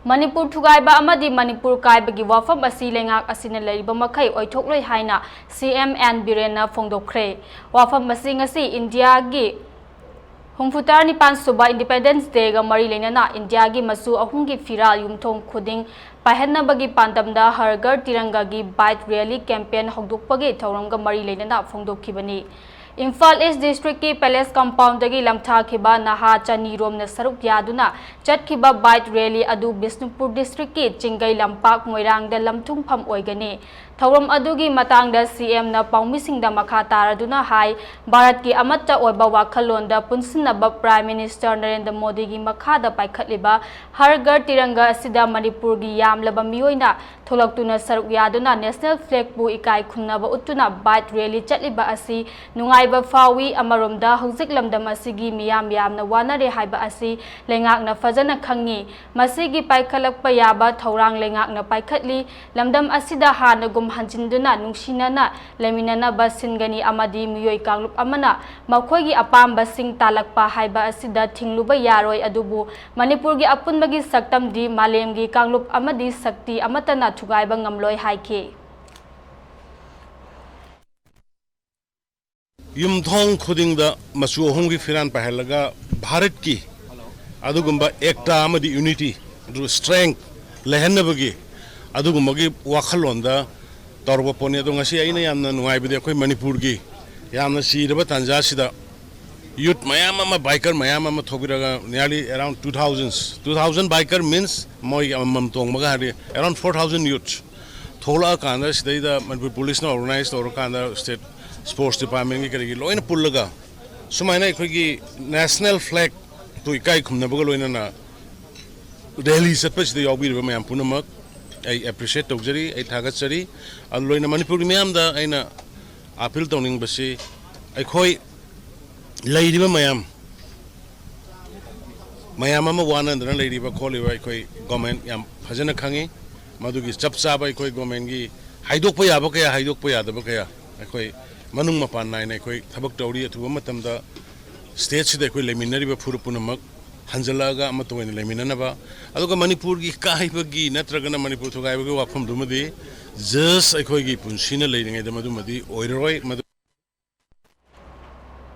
Manipur thugaiba amadi Manipur kaiba gi wapham asi leingak ashina leiriba makhei oithokloi haina CMN Birena phongdokre wapham asi ngasi India gi Humfutar Nipan Suba Independence Day ga mari leinana India gi masu ahum gi firal yumthong khuding pahenna bagi pandamda hargar tiranga gi bike rally campaign hogdokpagi thauram ga mari leinana phongdokkibani Imphal East District ki Palace Compound dagi lamtha khiba naha chani rom na saruk yaduna chat khiba bike rally adu Bisnupur District ki Chingai Lampak Moirang da lamthung pham oigani thauram adugi matang da CM na paumi da makha taraduna hai Bharat ki amatta oiba wakhalon da punsinna ba Prime Minister Narendra Modi gi makha da paikhatliba har gar tiranga asida Manipur gi yamlaba mioina tholaktuna saruk yaduna national flag bu ikai khunna ba utuna bike rally chatliba asi nungai ba fawi amaromda hojik lamdam asigi miyam yamna wanare haiba asi leingak na fajana khangi masigi paikhalakpa yaba thaurang leingak na paikhatli lamdam asida hana gum hanjinduna nungsinana leminana basingani amadi miyoi kanglup amana makhoi gi apamba sing talakpa haiba asida thingluba yaroi adubu Manipur gi apunbagi saktam di malem gi kanglup amadi sakti amatana thugaiba ngamloi haike Yumthong khudingda masu ahumgi firan pahalaga Bharat ki adugumba ekta amadi unity adu strength lehenabagi adugumbagi wakhalonda torba pone ado ngasi aina yamna nuaibide khoi Manipur gi yamna siraba tanja sida youth mayam ama biker mayam ama thobiraga nearly around 2000 biker means moi amam tongmaga hari around 4000 youth thola kanda sida Manipur police na organized or kanda state Sports Department ki karigi loina pullaga sumaina ekhoi national flag to ikai khumna baga loina na Delhi satpach de yobi mayam punamak I appreciate tawjari I thagatsari loina Manipur mayam da aina appeal tawning basi ekhoi leiriba mayam ama wana ndana leiriba kholiba ekhoi government yam phajana khangi madugi chapchaba ekhoi government gi haidokpa yaba kaya haidokpa yadaba kaya ekhoi Manung mapan nai nai koi thabak tawri athuba matamda stage sida koi leminari ba phuru punamak hanjalaga amatoin leminana ba aduga Manipur gi kaiba gi natragana Manipur thugaiba gi wapham dumadi just ekhoi gi punsina leiringai da madumadi oiroi